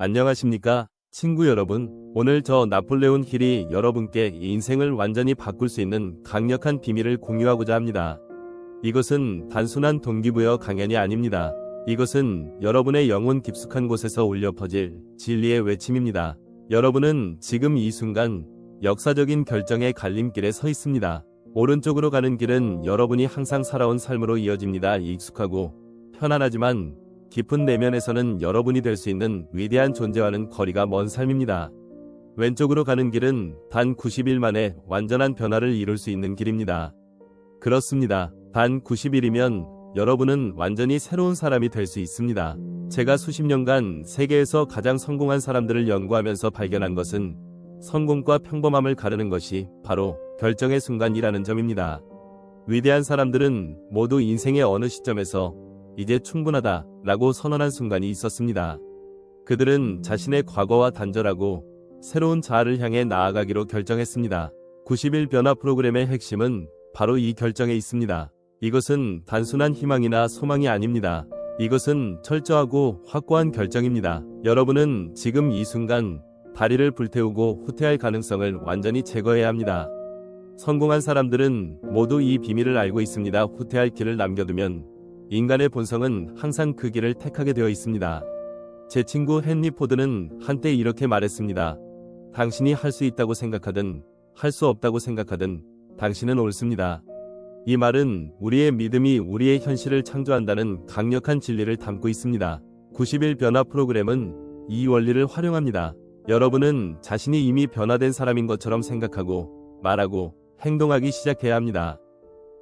안녕하십니까, 친구 여러분. 오늘 저 나폴레온 힐이 여러분께 인생을 완전히 바꿀 수 있는 강력한 비밀을 공유하고자 합니다. 이것은 단순한 동기부여 강연이 아닙니다. 이것은 여러분의 영혼 깊숙한 곳에서 울려 퍼질 진리의 외침입니다. 여러분은 지금 이 순간 역사적인 결정의 갈림길에 서 있습니다. 오른쪽으로 가는 길은 여러분이 항상 살아온 삶으로 이어집니다. 익숙하고 편안하지만 깊은 내면에서는 여러분이 될 수 있는 위대한 존재와는 거리가 먼 삶입니다. 왼쪽으로 가는 길은 단 90일 만에 완전한 변화를 이룰 수 있는 길입니다. 그렇습니다. 단 90일이면 여러분은 완전히 새로운 사람이 될 수 있습니다. 제가 수십 년간 세계에서 가장 성공한 사람들을 연구하면서 발견한 것은 성공과 평범함을 가르는 것이 바로 결정의 순간이라는 점입니다. 위대한 사람들은 모두 인생의 어느 시점에서 이제 충분하다 라고 선언한 순간이 있었습니다. 그들은 자신의 과거와 단절하고 새로운 자아를 향해 나아가기로 결정했습니다. 90일 변화 프로그램의 핵심은 바로 이 결정에 있습니다. 이것은 단순한 희망이나 소망이 아닙니다. 이것은 철저하고 확고한 결정입니다. 여러분은 지금 이 순간 다리를 불태우고 후퇴할 가능성을 완전히 제거해야 합니다. 성공한 사람들은 모두 이 비밀을 알고 있습니다. 후퇴할 길을 남겨두면 인간의 본성은 항상 그 길을 택하게 되어 있습니다. 제 친구 헨리 포드는 한때 이렇게 말했습니다. 당신이 할 수 있다고 생각하든 할 수 없다고 생각하든 당신은 옳습니다. 이 말은 우리의 믿음이 우리의 현실을 창조한다는 강력한 진리를 담고 있습니다. 90일 변화 프로그램은 이 원리를 활용합니다. 여러분은 자신이 이미 변화된 사람인 것처럼 생각하고 말하고 행동하기 시작해야 합니다.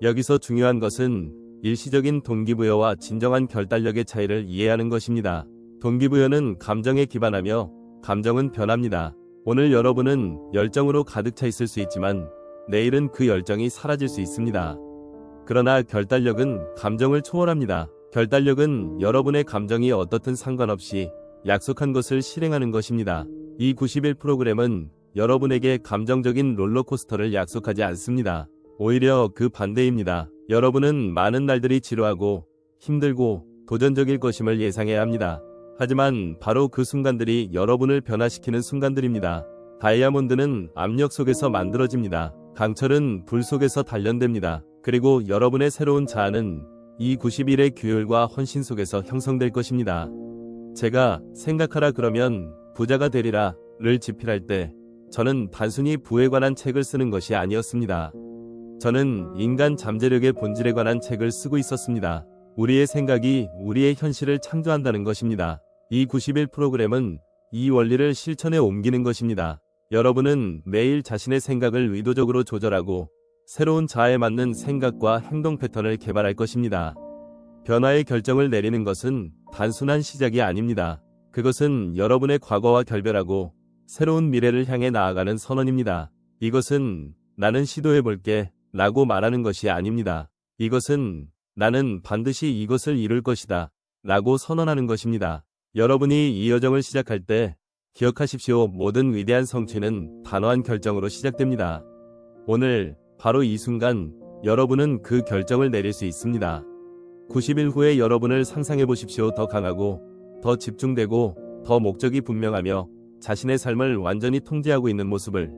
여기서 중요한 것은 일시적인 동기부여와 진정한 결단력의 차이를 이해하는 것입니다. 동기부여는 감정에 기반하며 감정은 변합니다. 오늘 여러분은 열정으로 가득 차 있을 수 있지만 내일은 그 열정이 사라질 수 있습니다. 그러나 결단력은 감정을 초월합니다. 결단력은 여러분의 감정이 어떻든 상관없이 약속한 것을 실행하는 것입니다. 이 90일 프로그램은 여러분에게 감정적인 롤러코스터를 약속하지 않습니다. 오히려 그 반대입니다. 여러분은 많은 날들이 지루하고 힘들고 도전적일 것임을 예상해야 합니다. 하지만 바로 그 순간들이 여러분을 변화시키는 순간들입니다. 다이아몬드는 압력 속에서 만들어집니다. 강철은 불 속에서 단련됩니다. 그리고 여러분의 새로운 자아는 이 90일의 규율과 헌신 속에서 형성될 것입니다. 제가 생각하라 그러면 부자가 되리라를 집필할 때 저는 단순히 부에 관한 책을 쓰는 것이 아니었습니다. 저는 인간 잠재력의 본질에 관한 책을 쓰고 있었습니다. 우리의 생각이 우리의 현실을 창조한다는 것입니다. 이 90일 프로그램은 이 원리를 실천에 옮기는 것입니다. 여러분은 매일 자신의 생각을 의도적으로 조절하고 새로운 자아에 맞는 생각과 행동 패턴을 개발할 것입니다. 변화의 결정을 내리는 것은 단순한 시작이 아닙니다. 그것은 여러분의 과거와 결별하고 새로운 미래를 향해 나아가는 선언입니다. 이것은 나는 시도해볼게 라고 말하는 것이 아닙니다. 이것은 나는 반드시 이것을 이룰 것이다 라고 선언하는 것입니다. 여러분이 이 여정을 시작할 때 기억하십시오. 모든 위대한 성취는 단호한 결정으로 시작됩니다. 오늘 바로 이 순간 여러분은 그 결정을 내릴 수 있습니다. 90일 후에 여러분을 상상해 보십시오. 더 강하고 더 집중되고 더 목적이 분명하며 자신의 삶을 완전히 통제하고 있는 모습을.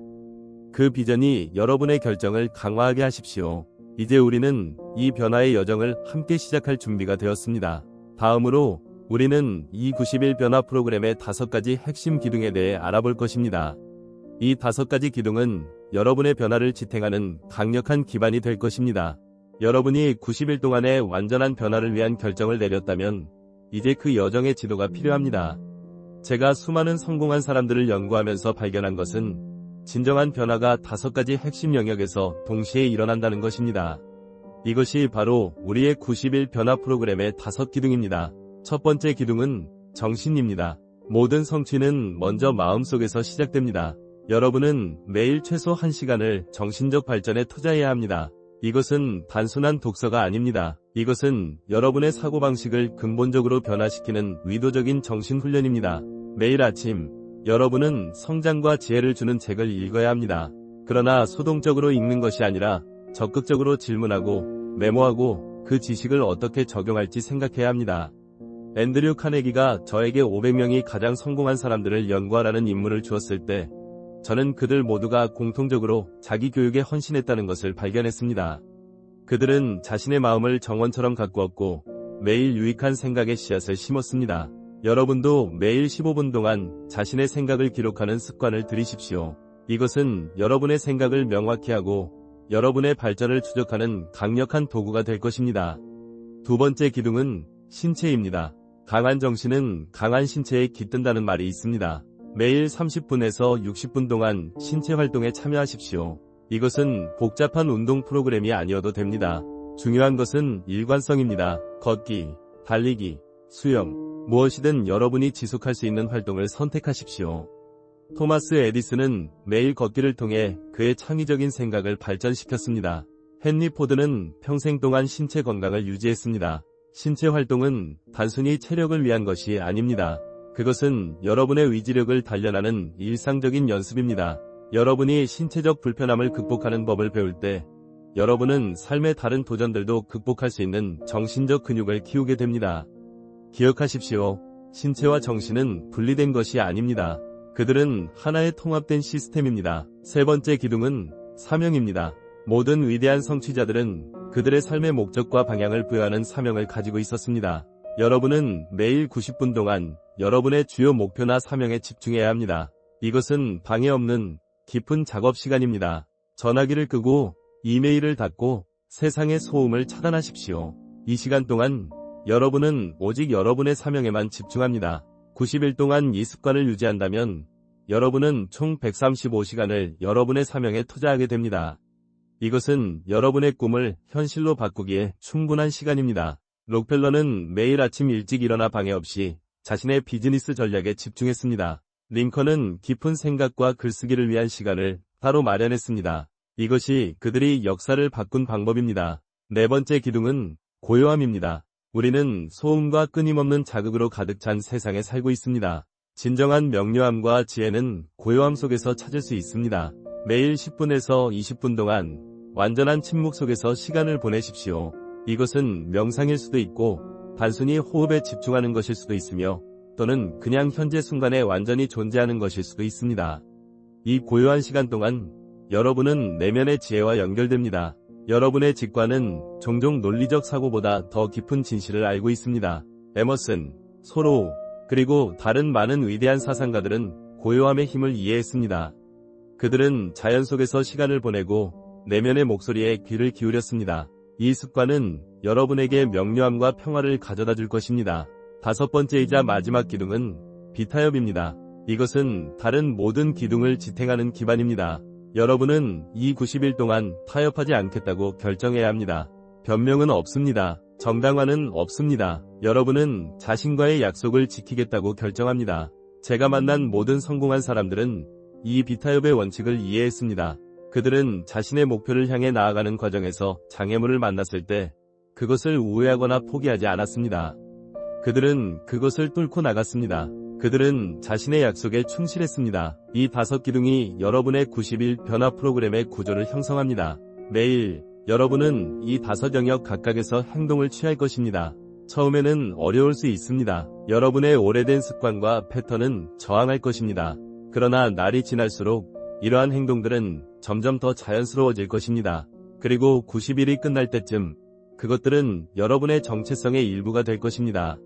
그 비전이 여러분의 결정을 강화하게 하십시오. 이제 우리는 이 변화의 여정을 함께 시작할 준비가 되었습니다. 다음으로 우리는 이 90일 변화 프로그램의 5가지 핵심 기둥에 대해 알아볼 것입니다. 이 5가지 기둥은 여러분의 변화를 지탱하는 강력한 기반이 될 것입니다. 여러분이 90일 동안의 완전한 변화를 위한 결정을 내렸다면 이제 그 여정의 지도가 필요합니다. 제가 수많은 성공한 사람들을 연구하면서 발견한 것은 진정한 변화가 5가지 핵심 영역에서 동시에 일어난다는 것입니다. 이것이 바로 우리의 90일 변화 프로그램의 5기둥입니다. 첫 번째 기둥은 정신입니다. 모든 성취는 먼저 마음속에서 시작됩니다. 여러분은 매일 최소 1시간을 정신적 발전에 투자해야 합니다. 이것은 단순한 독서가 아닙니다. 이것은 여러분의 사고방식을 근본적으로 변화시키는 의도적인 정신훈련입니다. 매일 아침 여러분은 성장과 지혜를 주는 책을 읽어야 합니다. 그러나 소동적으로 읽는 것이 아니라 적극적으로 질문하고 메모하고 그 지식을 어떻게 적용할지 생각해야 합니다. 앤드류 카네기가 저에게 500명이 가장 성공한 사람들을 연구하라는 임무를 주었을 때 저는 그들 모두가 공통적으로 자기 교육에 헌신했다는 것을 발견했습니다. 그들은 자신의 마음을 정원처럼 가꾸었고 매일 유익한 생각의 씨앗을 심었습니다. 여러분도 매일 15분 동안 자신의 생각을 기록하는 습관을 들이십시오. 이것은 여러분의 생각을 명확히 하고 여러분의 발전을 추적하는 강력한 도구가 될 것입니다. 두 번째 기둥은 신체입니다. 강한 정신은 강한 신체에 깃든다는 말이 있습니다. 매일 30분에서 60분 동안 신체 활동에 참여하십시오. 이것은 복잡한 운동 프로그램이 아니어도 됩니다. 중요한 것은 일관성입니다. 걷기, 달리기, 수영, 무엇이든 여러분이 지속할 수 있는 활동을 선택하십시오. 토마스 에디슨은 매일 걷기를 통해 그의 창의적인 생각을 발전시켰습니다. 헨리 포드는 평생 동안 신체 건강을 유지했습니다. 신체 활동은 단순히 체력을 위한 것이 아닙니다. 그것은 여러분의 의지력을 단련하는 일상적인 연습입니다. 여러분이 신체적 불편함을 극복하는 법을 배울 때 여러분은 삶의 다른 도전들도 극복할 수 있는 정신적 근육을 키우게 됩니다. 기억하십시오. 신체와 정신은 분리된 것이 아닙니다. 그들은 하나의 통합된 시스템입니다. 세 번째 기둥은 사명입니다. 모든 위대한 성취자들은 그들의 삶의 목적과 방향을 부여하는 사명을 가지고 있었습니다. 여러분은 매일 90분 동안 여러분의 주요 목표나 사명에 집중해야 합니다. 이것은 방해 없는 깊은 작업 시간입니다. 전화기를 끄고 이메일을 닫고 세상의 소음을 차단하십시오. 이 시간 동안 여러분은 오직 여러분의 사명에만 집중합니다. 90일 동안 이 습관을 유지한다면 여러분은 총 135시간을 여러분의 사명에 투자하게 됩니다. 이것은 여러분의 꿈을 현실로 바꾸기에 충분한 시간입니다. 록펠러는 매일 아침 일찍 일어나 방해 없이 자신의 비즈니스 전략에 집중했습니다. 링컨은 깊은 생각과 글쓰기를 위한 시간을 따로 마련했습니다. 이것이 그들이 역사를 바꾼 방법입니다. 네 번째 기둥은 고요함입니다. 우리는 소음과 끊임없는 자극으로 가득 찬 세상에 살고 있습니다. 진정한 명료함과 지혜는 고요함 속에서 찾을 수 있습니다. 매일 10분에서 20분 동안 완전한 침묵 속에서 시간을 보내십시오. 이것은 명상일 수도 있고 단순히 호흡에 집중하는 것일 수도 있으며 또는 그냥 현재 순간에 완전히 존재하는 것일 수도 있습니다. 이 고요한 시간 동안 여러분은 내면의 지혜와 연결됩니다. 여러분의 직관은 종종 논리적 사고보다 더 깊은 진실을 알고 있습니다. 에머슨, 소로우, 그리고 다른 많은 위대한 사상가들은 고요함의 힘을 이해했습니다. 그들은 자연 속에서 시간을 보내고 내면의 목소리에 귀를 기울였습니다. 이 습관은 여러분에게 명료함과 평화를 가져다 줄 것입니다. 다섯 번째이자 마지막 기둥은 비타협입니다. 이것은 다른 모든 기둥을 지탱하는 기반입니다. 여러분은 이 90일 동안 타협하지 않겠다고 결정해야 합니다. 변명은 없습니다. 정당화는 없습니다. 여러분은 자신과의 약속을 지키겠다고 결정합니다. 제가 만난 모든 성공한 사람들은 이 비타협의 원칙을 이해했습니다. 그들은 자신의 목표를 향해 나아가는 과정에서 장애물을 만났을 때 그것을 우회하거나 포기하지 않았습니다. 그들은 그것을 뚫고 나갔습니다. 그들은 자신의 약속에 충실했습니다. 이 다섯 기둥이 여러분의 90일 변화 프로그램의 구조를 형성합니다. 매일 여러분은 이 다섯 영역 각각에서 행동을 취할 것입니다. 처음에는 어려울 수 있습니다. 여러분의 오래된 습관과 패턴은 저항할 것입니다. 그러나 날이 지날수록 이러한 행동들은 점점 더 자연스러워질 것입니다. 그리고 90일이 끝날 때쯤 그것들은 여러분의 정체성의 일부가 될 것입니다.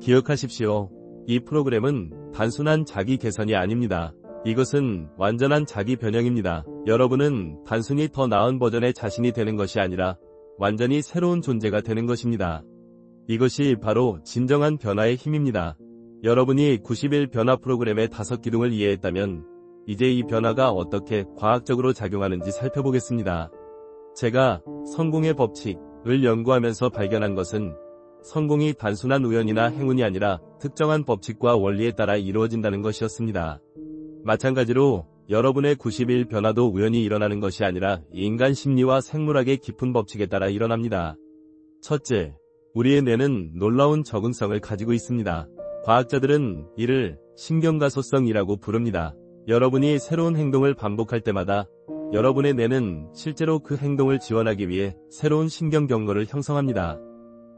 기억하십시오. 이 프로그램은 단순한 자기 개선이 아닙니다. 이것은 완전한 자기 변형입니다. 여러분은 단순히 더 나은 버전의 자신이 되는 것이 아니라 완전히 새로운 존재가 되는 것입니다. 이것이 바로 진정한 변화의 힘입니다. 여러분이 90일 변화 프로그램의 다섯 기둥을 이해했다면 이제 이 변화가 어떻게 과학적으로 작용하는지 살펴보겠습니다. 제가 성공의 법칙을 연구하면서 발견한 것은 성공이 단순한 우연이나 행운이 아니라 특정한 법칙과 원리에 따라 이루어진다는 것이었습니다. 마찬가지로 여러분의 90일 변화도 우연히 일어나는 것이 아니라 인간 심리와 생물학의 깊은 법칙에 따라 일어납니다. 첫째, 우리의 뇌는 놀라운 적응성을 가지고 있습니다. 과학자들은 이를 신경가소성이라고 부릅니다. 여러분이 새로운 행동을 반복할 때마다 여러분의 뇌는 실제로 그 행동을 지원하기 위해 새로운 신경 경로를 형성합니다.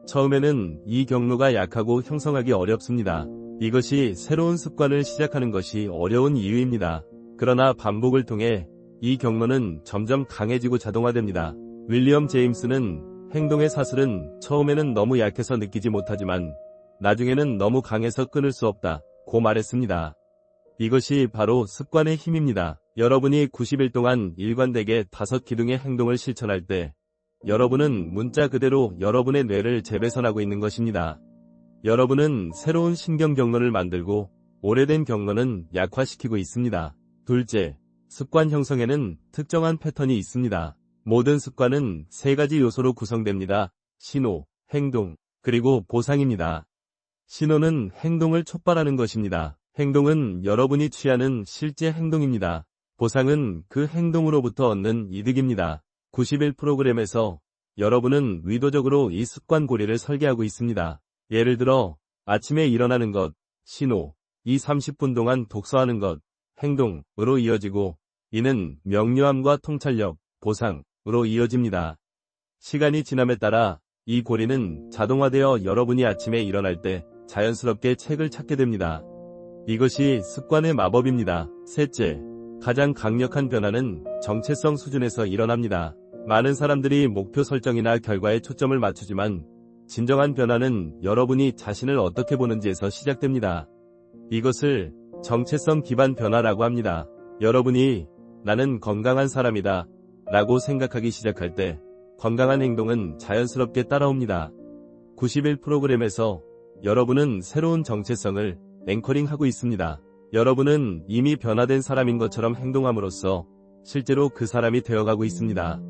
처음에는 이 경로가 약하고 형성하기 어렵습니다. 이것이 새로운 습관을 시작하는 것이 어려운 이유입니다. 그러나 반복을 통해 이 경로는 점점 강해지고 자동화됩니다. 윌리엄 제임스는 행동의 사슬은 처음에는 너무 약해서 느끼지 못하지만 나중에는 너무 강해서 끊을 수 없다고 말했습니다. 이것이 바로 습관의 힘입니다. 여러분이 90일 동안 일관되게 5기둥의 행동을 실천할 때 여러분은 문자 그대로 여러분의 뇌를 재배선하고 있는 것입니다. 여러분은 새로운 신경 경로를 만들고 오래된 경로는 약화시키고 있습니다. 둘째, 습관 형성에는 특정한 패턴이 있습니다. 모든 습관은 3가지 요소로 구성됩니다. 신호, 행동, 그리고 보상입니다. 신호는 행동을 촉발하는 것입니다. 행동은 여러분이 취하는 실제 행동입니다. 보상은 그 행동으로부터 얻는 이득입니다. 90일 프로그램에서 여러분은 의도적으로 이 습관 고리를 설계하고 있습니다. 예를 들어 아침에 일어나는 것, 신호, 이 30분 동안 독서하는 것, 행동으로 이어지고 이는 명료함과 통찰력, 보상으로 이어집니다. 시간이 지남에 따라 이 고리는 자동화되어 여러분이 아침에 일어날 때 자연스럽게 책을 찾게 됩니다. 이것이 습관의 마법입니다. 셋째, 가장 강력한 변화는 정체성 수준에서 일어납니다. 많은 사람들이 목표 설정이나 결과에 초점을 맞추지만 진정한 변화는 여러분이 자신을 어떻게 보는지에서 시작됩니다. 이것을 정체성 기반 변화라고 합니다. 여러분이 나는 건강한 사람이다 라고 생각하기 시작할 때 건강한 행동은 자연스럽게 따라옵니다. 90일 프로그램에서 여러분은 새로운 정체성을 앵커링하고 있습니다. 여러분은 이미 변화된 사람인 것처럼 행동함으로써 실제로 그 사람이 되어가고 있습니다.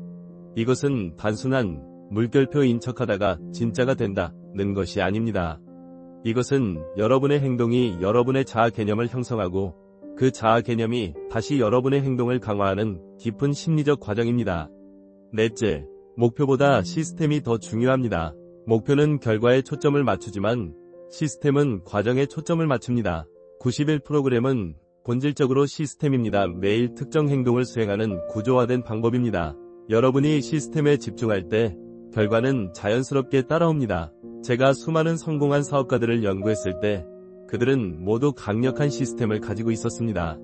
이것은 단순한 물결표인 척하다가 진짜가 된다는 것이 아닙니다. 이것은 여러분의 행동이 여러분의 자아 개념을 형성하고 그 자아 개념이 다시 여러분의 행동을 강화하는 깊은 심리적 과정입니다. 넷째, 목표보다 시스템이 더 중요합니다. 목표는 결과에 초점을 맞추지만 시스템은 과정에 초점을 맞춥니다. 90일 프로그램은 본질적으로 시스템입니다. 매일 특정 행동을 수행하는 구조화된 방법입니다. 여러분이 시스템에 집중할 때 결과는 자연스럽게 따라옵니다. 제가 수많은 성공한 사업가들을 연구했을 때 그들은 모두 강력한 시스템을 가지고 있었습니다.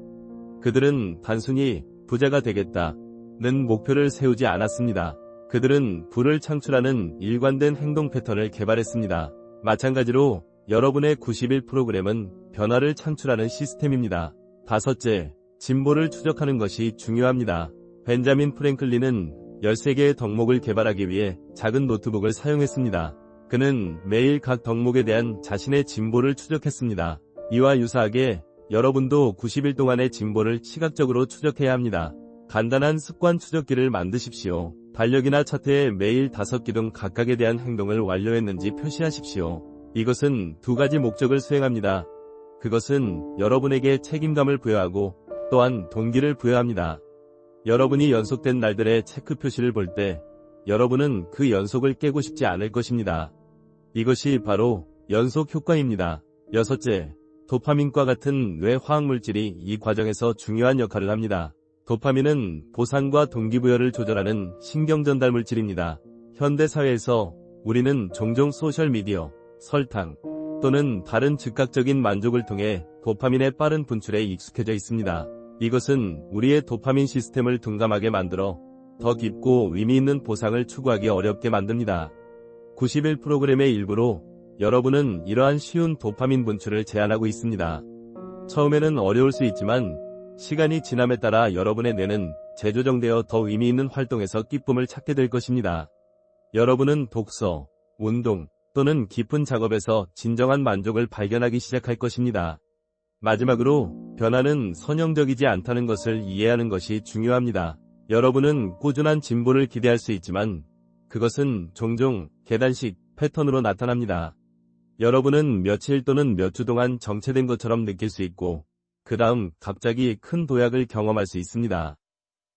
그들은 단순히 부자가 되겠다는 목표를 세우지 않았습니다. 그들은 부를 창출하는 일관된 행동 패턴을 개발했습니다. 마찬가지로 여러분의 90일 프로그램은 변화를 창출하는 시스템입니다. 다섯째, 진보를 추적하는 것이 중요합니다. 벤자민 프랭클린은 13개의 덕목을 개발하기 위해 작은 노트북을 사용했습니다. 그는 매일 각 덕목에 대한 자신의 진보를 추적했습니다. 이와 유사하게 여러분도 90일 동안의 진보를 시각적으로 추적해야 합니다. 간단한 습관 추적기를 만드십시오. 달력이나 차트에 매일 5기둥 각각에 대한 행동을 완료했는지 표시하십시오. 이것은 2가지 목적을 수행합니다. 그것은 여러분에게 책임감을 부여하고 또한 동기를 부여합니다. 여러분이 연속된 날들의 체크 표시를 볼 때 여러분은 그 연속을 깨고 싶지 않을 것입니다. 이것이 바로 연속 효과입니다. 여섯째, 도파민과 같은 뇌 화학물질이 이 과정에서 중요한 역할을 합니다. 도파민은 보상과 동기부여를 조절하는 신경전달 물질입니다. 현대사회에서 우리는 종종 소셜미디어, 설탕 또는 다른 즉각적인 만족을 통해 도파민의 빠른 분출에 익숙해져 있습니다. 이것은 우리의 도파민 시스템을 둔감하게 만들어 더 깊고 의미 있는 보상을 추구하기 어렵게 만듭니다. 90일 프로그램의 일부로 여러분은 이러한 쉬운 도파민 분출을 제한하고 있습니다. 처음에는 어려울 수 있지만 시간이 지남에 따라 여러분의 뇌는 재조정되어 더 의미 있는 활동에서 기쁨을 찾게 될 것입니다. 여러분은 독서, 운동 또는 깊은 작업에서 진정한 만족을 발견하기 시작할 것입니다. 마지막으로 변화는 선형적이지 않다는 것을 이해하는 것이 중요합니다. 여러분은 꾸준한 진보를 기대할 수 있지만 그것은 종종 계단식 패턴으로 나타납니다. 여러분은 며칠 또는 몇 주 동안 정체된 것처럼 느낄 수 있고 그 다음 갑자기 큰 도약을 경험할 수 있습니다.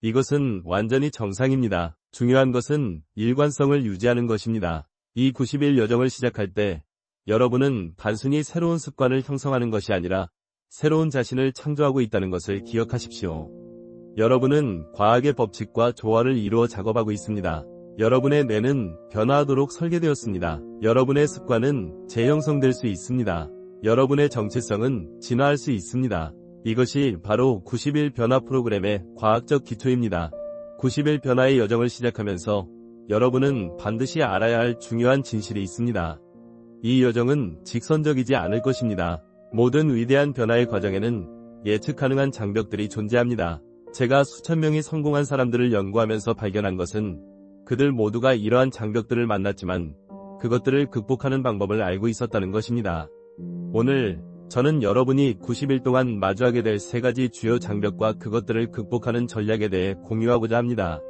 이것은 완전히 정상입니다. 중요한 것은 일관성을 유지하는 것입니다. 이 90일 여정을 시작할 때 여러분은 단순히 새로운 습관을 형성하는 것이 아니라 새로운 자신을 창조하고 있다는 것을 기억하십시오. 여러분은 과학의 법칙과 조화를 이루어 작업하고 있습니다. 여러분의 뇌는 변화하도록 설계되었습니다. 여러분의 습관은 재형성될 수 있습니다. 여러분의 정체성은 진화할 수 있습니다. 이것이 바로 90일 변화 프로그램의 과학적 기초입니다. 90일 변화의 여정을 시작하면서 여러분은 반드시 알아야 할 중요한 진실이 있습니다. 이 여정은 직선적이지 않을 것입니다. 모든 위대한 변화의 과정에는 예측 가능한 장벽들이 존재합니다. 제가 수천 명이 성공한 사람들을 연구하면서 발견한 것은 그들 모두가 이러한 장벽들을 만났지만 그것들을 극복하는 방법을 알고 있었다는 것입니다. 오늘 저는 여러분이 90일 동안 마주하게 될 3가지 주요 장벽과 그것들을 극복하는 전략에 대해 공유하고자 합니다.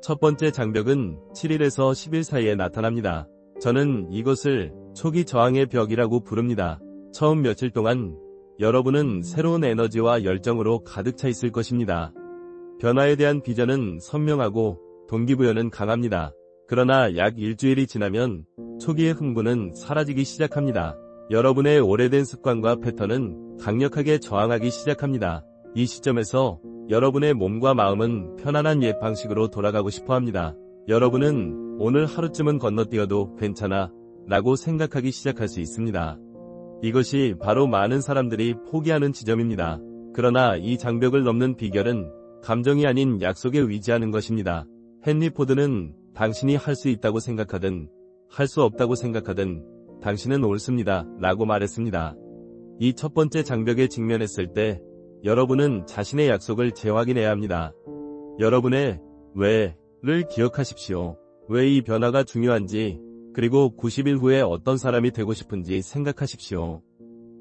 첫 번째 장벽은 7일에서 10일 사이에 나타납니다. 저는 이것을 초기 저항의 벽이라고 부릅니다. 처음 며칠 동안 여러분은 새로운 에너지와 열정으로 가득 차 있을 것입니다. 변화에 대한 비전은 선명하고 동기부여는 강합니다. 그러나 약 일주일이 지나면 초기의 흥분은 사라지기 시작합니다. 여러분의 오래된 습관과 패턴은 강력하게 저항하기 시작합니다. 이 시점에서 여러분의 몸과 마음은 편안한 옛 방식으로 돌아가고 싶어 합니다. 여러분은 오늘 하루쯤은 건너뛰어도 괜찮아 라고 생각하기 시작할 수 있습니다. 이것이 바로 많은 사람들이 포기하는 지점입니다. 그러나 이 장벽을 넘는 비결은 감정이 아닌 약속에 위지하는 것입니다. 헨리 포드는 당신이 할 수 있다고 생각하든 할 수 없다고 생각하든 당신은 옳습니다 라고 말했습니다. 이 첫 번째 장벽에 직면했을 때 여러분은 자신의 약속을 재확인해야 합니다. 여러분의 왜를 기억하십시오. 왜 이 변화가 중요한지, 그리고 90일 후에 어떤 사람이 되고 싶은지 생각하십시오.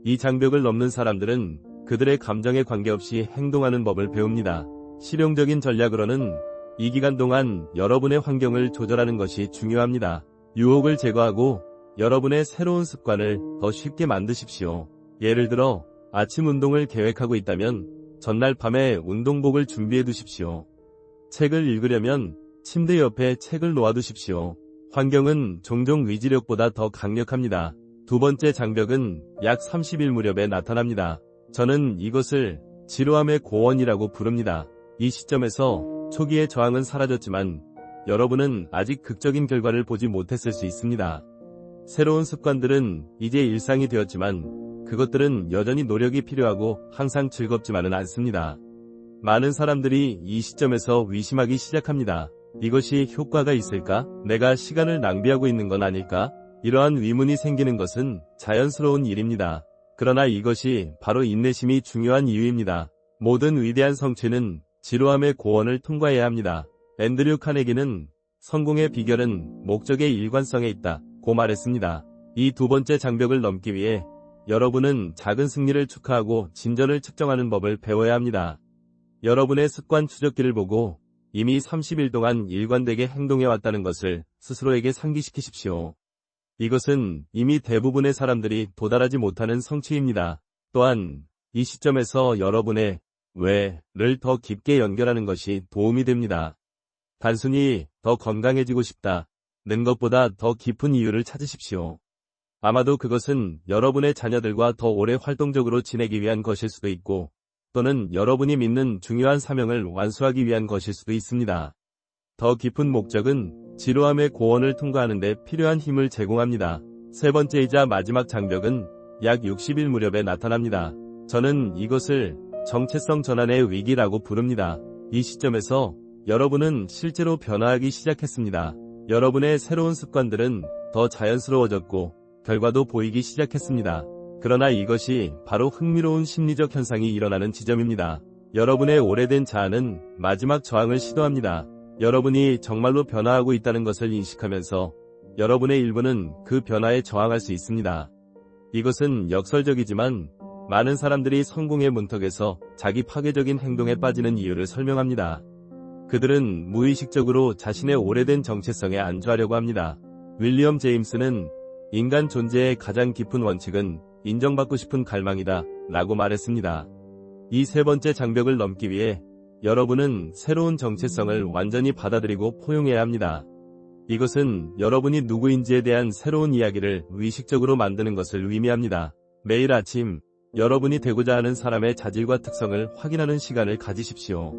이 장벽을 넘는 사람들은 그들의 감정에 관계없이 행동하는 법을 배웁니다. 실용적인 전략으로는 이 기간 동안 여러분의 환경을 조절하는 것이 중요합니다. 유혹을 제거하고 여러분의 새로운 습관을 더 쉽게 만드십시오. 예를 들어 아침 운동을 계획하고 있다면 전날 밤에 운동복을 준비해 두십시오. 책을 읽으려면 침대 옆에 책을 놓아두십시오. 환경은 종종 위지력보다 더 강력합니다. 두 번째 장벽은 약 30일 무렵에 나타납니다. 저는 이것을 지루함의 고원이라고 부릅니다. 이 시점에서 초기의 저항은 사라졌지만 여러분은 아직 극적인 결과를 보지 못했을 수 있습니다. 새로운 습관들은 이제 일상이 되었지만 그것들은 여전히 노력이 필요하고 항상 즐겁지만은 않습니다. 많은 사람들이 이 시점에서 의심하기 시작합니다. 이것이 효과가 있을까? 내가 시간을 낭비하고 있는 건 아닐까? 이러한 의문이 생기는 것은 자연스러운 일입니다. 그러나 이것이 바로 인내심이 중요한 이유입니다. 모든 위대한 성취는 지루함의 고원을 통과해야 합니다. 앤드류 카네기는 성공의 비결은 목적의 일관성에 있다고 말했습니다. 이 두 번째 장벽을 넘기 위해 여러분은 작은 승리를 축하하고 진전을 측정하는 법을 배워야 합니다. 여러분의 습관 추적기를 보고 이미 30일 동안 일관되게 행동해왔다는 것을 스스로에게 상기시키십시오. 이것은 이미 대부분의 사람들이 도달하지 못하는 성취입니다. 또한 이 시점에서 여러분의 왜를 더 깊게 연결하는 것이 도움이 됩니다. 단순히 더 건강해지고 싶다는 것보다 더 깊은 이유를 찾으십시오. 아마도 그것은 여러분의 자녀들과 더 오래 활동적으로 지내기 위한 것일 수도 있고, 또는 여러분이 믿는 중요한 사명을 완수하기 위한 것일 수도 있습니다. 더 깊은 목적은 지루함의 고원을 통과하는 데 필요한 힘을 제공합니다. 세 번째이자 마지막 장벽은 약 60일 무렵에 나타납니다. 저는 이것을 정체성 전환의 위기라고 부릅니다. 이 시점에서 여러분은 실제로 변화하기 시작했습니다. 여러분의 새로운 습관들은 더 자연스러워졌고 결과도 보이기 시작했습니다. 그러나 이것이 바로 흥미로운 심리적 현상이 일어나는 지점입니다. 여러분의 오래된 자아는 마지막 저항을 시도합니다. 여러분이 정말로 변화하고 있다는 것을 인식하면서 여러분의 일부는 그 변화에 저항할 수 있습니다. 이것은 역설적이지만 많은 사람들이 성공의 문턱에서 자기 파괴적인 행동에 빠지는 이유를 설명합니다. 그들은 무의식적으로 자신의 오래된 정체성에 안주하려고 합니다. 윌리엄 제임스는 인간 존재의 가장 깊은 원칙은 인정받고 싶은 갈망이다 라고 말했습니다. 이 세 번째 장벽을 넘기 위해 여러분은 새로운 정체성을 완전히 받아들이고 포용해야 합니다. 이것은 여러분이 누구인지에 대한 새로운 이야기를 의식적으로 만드는 것을 의미합니다. 매일 아침 여러분이 되고자 하는 사람의 자질과 특성을 확인하는 시간을 가지십시오.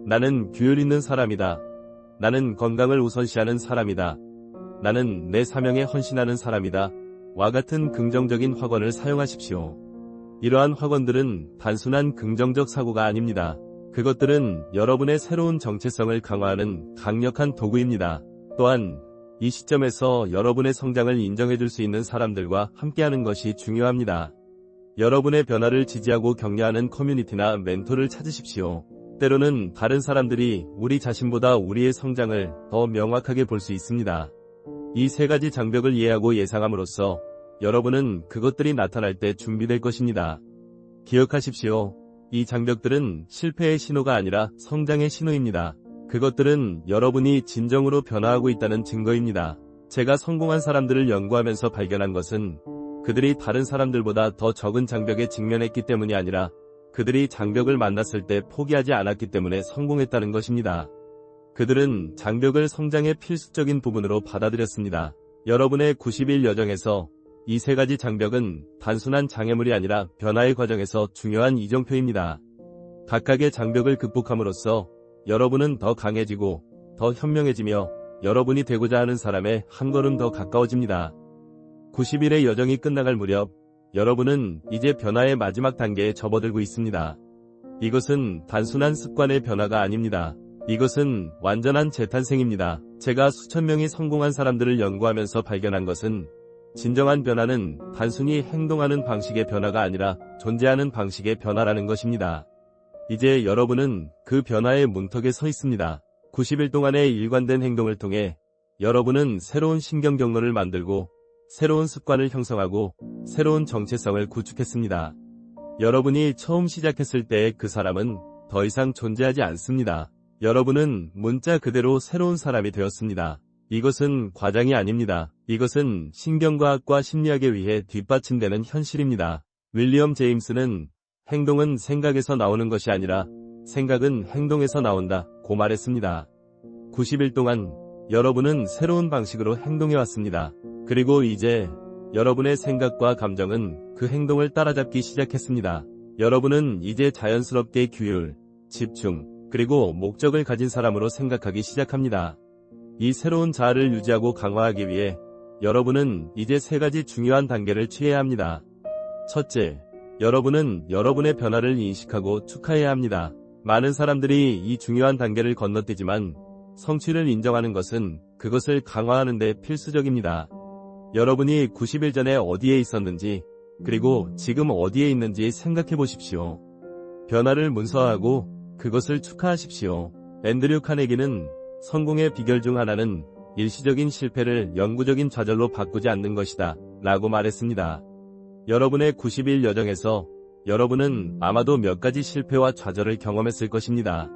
나는 규율 있는 사람이다. 나는 건강을 우선시하는 사람이다. 나는 내 사명에 헌신하는 사람이다. 와 같은 긍정적인 확언을 사용하십시오. 이러한 확언들은 단순한 긍정적 사고가 아닙니다. 그것들은 여러분의 새로운 정체성을 강화하는 강력한 도구입니다. 또한 이 시점에서 여러분의 성장을 인정해줄 수 있는 사람들과 함께하는 것이 중요합니다. 여러분의 변화를 지지하고 격려하는 커뮤니티나 멘토를 찾으십시오. 때로는 다른 사람들이 우리 자신보다 우리의 성장을 더 명확하게 볼 수 있습니다. 이 세 가지 장벽을 이해하고 예상함으로써 여러분은 그것들이 나타날 때 준비될 것입니다. 기억하십시오. 이 장벽들은 실패의 신호가 아니라 성장의 신호입니다. 그것들은 여러분이 진정으로 변화하고 있다는 증거입니다. 제가 성공한 사람들을 연구하면서 발견한 것은 그들이 다른 사람들보다 더 적은 장벽에 직면했기 때문이 아니라 그들이 장벽을 만났을 때 포기하지 않았기 때문에 성공했다는 것입니다. 그들은 장벽을 성장의 필수적인 부분으로 받아들였습니다. 여러분의 90일 여정에서 이 세 가지 장벽은 단순한 장애물이 아니라 변화의 과정에서 중요한 이정표입니다. 각각의 장벽을 극복함으로써 여러분은 더 강해지고 더 현명해지며 여러분이 되고자 하는 사람에 한 걸음 더 가까워집니다. 90일의 여정이 끝나갈 무렵 여러분은 이제 변화의 마지막 단계에 접어들고 있습니다. 이것은 단순한 습관의 변화가 아닙니다. 이것은 완전한 재탄생입니다. 제가 수천 명이 성공한 사람들을 연구하면서 발견한 것은 진정한 변화는 단순히 행동하는 방식의 변화가 아니라 존재하는 방식의 변화라는 것입니다. 이제 여러분은 그 변화의 문턱에 서 있습니다. 90일 동안의 일관된 행동을 통해 여러분은 새로운 신경 경로를 만들고 새로운 습관을 형성하고 새로운 정체성을 구축했습니다. 여러분이 처음 시작했을 때의 그 사람은 더 이상 존재하지 않습니다. 여러분은 문자 그대로 새로운 사람이 되었습니다. 이것은 과장이 아닙니다. 이것은 신경과학과 심리학에 의해 뒷받침되는 현실입니다. 윌리엄 제임스는 행동은 생각에서 나오는 것이 아니라 생각은 행동에서 나온다고 말했습니다. 90일 동안 여러분은 새로운 방식으로 행동해왔습니다. 그리고 이제 여러분의 생각과 감정은 그 행동을 따라잡기 시작했습니다. 여러분은 이제 자연스럽게 규율, 집중, 그리고 목적을 가진 사람으로 생각하기 시작합니다. 이 새로운 자아를 유지하고 강화하기 위해 여러분은 이제 세 가지 중요한 단계를 취해야 합니다. 첫째, 여러분은 여러분의 변화를 인식하고 축하해야 합니다. 많은 사람들이 이 중요한 단계를 건너뛰지만 성취를 인정하는 것은 그것을 강화하는 데 필수적입니다. 여러분이 90일 전에 어디에 있었는지 그리고 지금 어디에 있는지 생각해 보십시오. 변화를 문서화하고 그것을 축하하십시오. 앤드류 카네기는 성공의 비결 중 하나는 일시적인 실패를 영구적인 좌절로 바꾸지 않는 것이다 라고 말했습니다. 여러분의 90일 여정에서 여러분은 아마도 몇 가지 실패와 좌절을 경험했을 것입니다.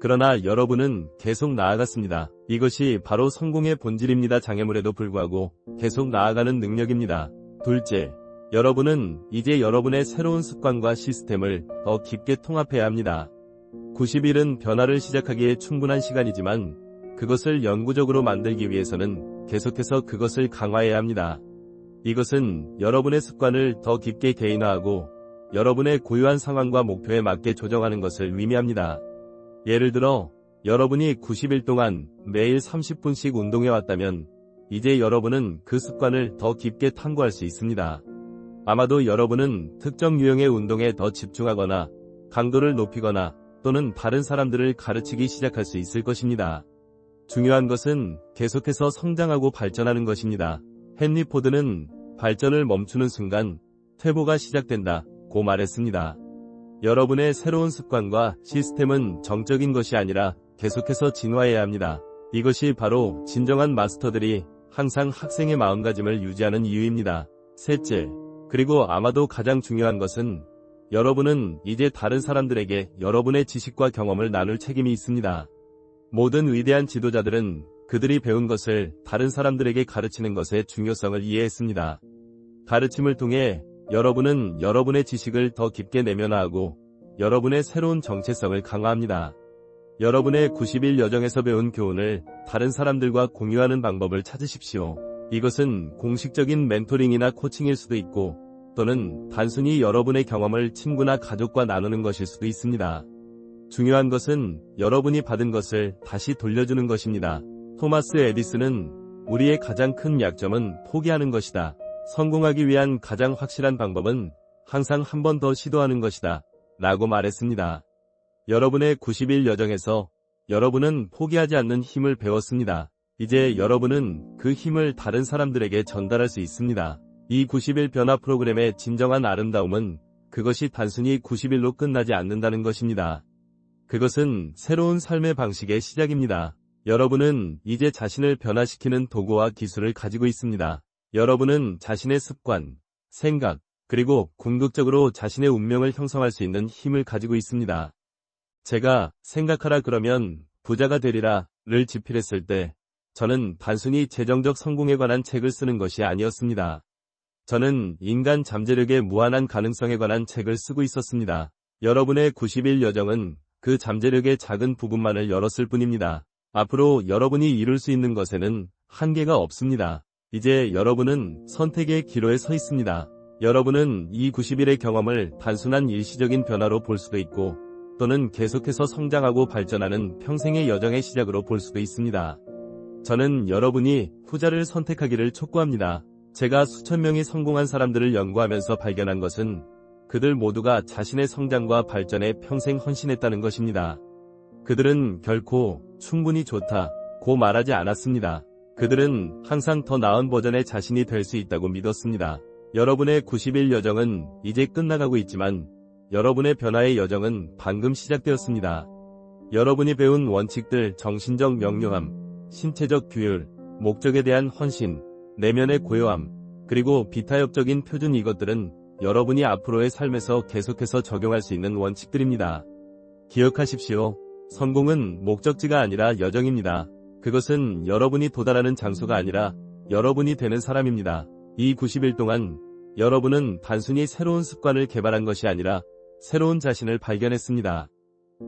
그러나 여러분은 계속 나아갔습니다. 이것이 바로 성공의 본질입니다. 장애물에도 불구하고 계속 나아가는 능력입니다. 둘째, 여러분은 이제 여러분의 새로운 습관과 시스템을 더 깊게 통합해야 합니다. 90일은 변화를 시작하기에 충분한 시간이지만 그것을 영구적으로 만들기 위해서는 계속해서 그것을 강화해야 합니다. 이것은 여러분의 습관을 더 깊게 개인화하고 여러분의 고유한 상황과 목표에 맞게 조정하는 것을 의미합니다. 예를 들어 여러분이 90일 동안 매일 30분씩 운동해왔다면 이제 여러분은 그 습관을 더 깊게 탐구할 수 있습니다. 아마도 여러분은 특정 유형의 운동에 더 집중하거나 강도를 높이거나 또는 다른 사람들을 가르치기 시작할 수 있을 것입니다. 중요한 것은 계속해서 성장하고 발전하는 것입니다. 헨리 포드는 발전을 멈추는 순간 퇴보가 시작된다고 말했습니다. 여러분의 새로운 습관과 시스템은 정적인 것이 아니라 계속해서 진화해야 합니다. 이것이 바로 진정한 마스터들이 항상 학생의 마음가짐을 유지하는 이유입니다. 셋째, 그리고 아마도 가장 중요한 것은 여러분은 이제 다른 사람들에게 여러분의 지식과 경험을 나눌 책임이 있습니다. 모든 위대한 지도자들은 그들이 배운 것을 다른 사람들에게 가르치는 것의 중요성을 이해했습니다. 가르침을 통해 여러분은 여러분의 지식을 더 깊게 내면화하고 여러분의 새로운 정체성을 강화합니다. 여러분의 90일 여정에서 배운 교훈을 다른 사람들과 공유하는 방법을 찾으십시오. 이것은 공식적인 멘토링이나 코칭일 수도 있고 또는 단순히 여러분의 경험을 친구나 가족과 나누는 것일 수도 있습니다. 중요한 것은 여러분이 받은 것을 다시 돌려주는 것입니다. 토마스 에디슨은 우리의 가장 큰 약점은 포기하는 것이다. 성공하기 위한 가장 확실한 방법은 항상 한 번 더 시도하는 것이다. 라고 말했습니다. 여러분의 90일 여정에서 여러분은 포기하지 않는 힘을 배웠습니다. 이제 여러분은 그 힘을 다른 사람들에게 전달할 수 있습니다. 이 90일 변화 프로그램의 진정한 아름다움은 그것이 단순히 90일로 끝나지 않는다는 것입니다. 그것은 새로운 삶의 방식의 시작입니다. 여러분은 이제 자신을 변화시키는 도구와 기술을 가지고 있습니다. 여러분은 자신의 습관, 생각, 그리고 궁극적으로 자신의 운명을 형성할 수 있는 힘을 가지고 있습니다. 제가 생각하라 그러면 부자가 되리라를 집필했을 때 저는 단순히 재정적 성공에 관한 책을 쓰는 것이 아니었습니다. 저는 인간 잠재력의 무한한 가능성에 관한 책을 쓰고 있었습니다. 여러분의 90일 여정은 그 잠재력의 작은 부분만을 열었을 뿐입니다. 앞으로 여러분이 이룰 수 있는 것에는 한계가 없습니다. 이제 여러분은 선택의 기로에 서 있습니다. 여러분은 이 90일의 경험을 단순한 일시적인 변화로 볼 수도 있고 또는 계속해서 성장하고 발전하는 평생의 여정의 시작으로 볼 수도 있습니다. 저는 여러분이 후자를 선택하기를 촉구합니다. 제가 수천 명의 성공한 사람들을 연구하면서 발견한 것은 그들 모두가 자신의 성장과 발전에 평생 헌신했다는 것입니다. 그들은 결코 충분히 좋다고 말하지 않았습니다. 그들은 항상 더 나은 버전의 자신이 될 수 있다고 믿었습니다. 여러분의 90일 여정은 이제 끝나가고 있지만 여러분의 변화의 여정은 방금 시작되었습니다. 여러분이 배운 원칙들, 정신적 명료함, 신체적 규율, 목적에 대한 헌신, 내면의 고요함, 그리고 비타협적인 표준, 이것들은 여러분이 앞으로의 삶에서 계속해서 적용할 수 있는 원칙들입니다. 기억하십시오. 성공은 목적지가 아니라 여정입니다. 그것은 여러분이 도달하는 장소가 아니라 여러분이 되는 사람입니다. 이 90일 동안 여러분은 단순히 새로운 습관을 개발한 것이 아니라 새로운 자신을 발견했습니다.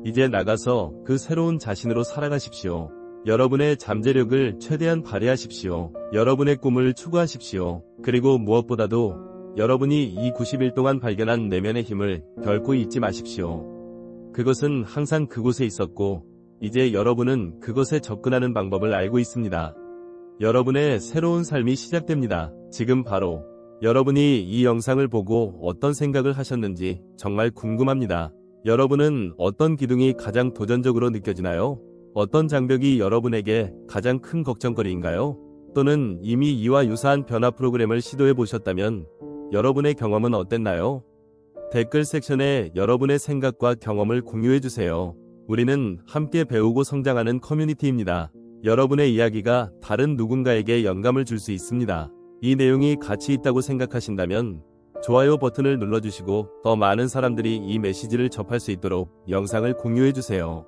이제 나가서 그 새로운 자신으로 살아가십시오. 여러분의 잠재력을 최대한 발휘하십시오. 여러분의 꿈을 추구하십시오. 그리고 무엇보다도 여러분이 이 90일 동안 발견한 내면의 힘을 결코 잊지 마십시오. 그것은 항상 그곳에 있었고 이제 여러분은 그것에 접근하는 방법을 알고 있습니다. 여러분의 새로운 삶이 시작됩니다. 지금 바로. 여러분이 이 영상을 보고 어떤 생각을 하셨는지 정말 궁금합니다. 여러분은 어떤 기둥이 가장 도전적으로 느껴지나요? 어떤 장벽이 여러분에게 가장 큰 걱정거리인가요? 또는 이미 이와 유사한 변화 프로그램을 시도해 보셨다면 여러분의 경험은 어땠나요? 댓글 섹션에 여러분의 생각과 경험을 공유해 주세요. 우리는 함께 배우고 성장하는 커뮤니티입니다. 여러분의 이야기가 다른 누군가에게 영감을 줄 수 있습니다. 이 내용이 가치 있다고 생각하신다면 좋아요 버튼을 눌러주시고 더 많은 사람들이 이 메시지를 접할 수 있도록 영상을 공유해주세요.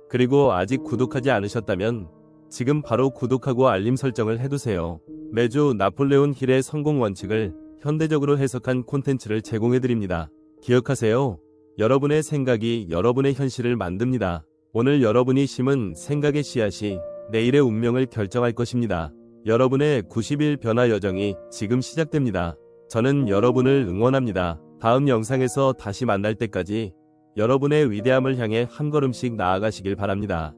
그리고 아직 구독하지 않으셨다면 지금 바로 구독하고 알림 설정을 해두세요. 매주 나폴레온 힐의 성공 원칙을 현대적으로 해석한 콘텐츠를 제공해드립니다. 기억하세요. 여러분의 생각이 여러분의 현실을 만듭니다. 오늘 여러분이 심은 생각의 씨앗이 내일의 운명을 결정할 것입니다. 여러분의 90일 변화 여정이 지금 시작됩니다. 저는 여러분을 응원합니다. 다음 영상에서 다시 만날 때까지 여러분의 위대함을 향해 한 걸음씩 나아가시길 바랍니다.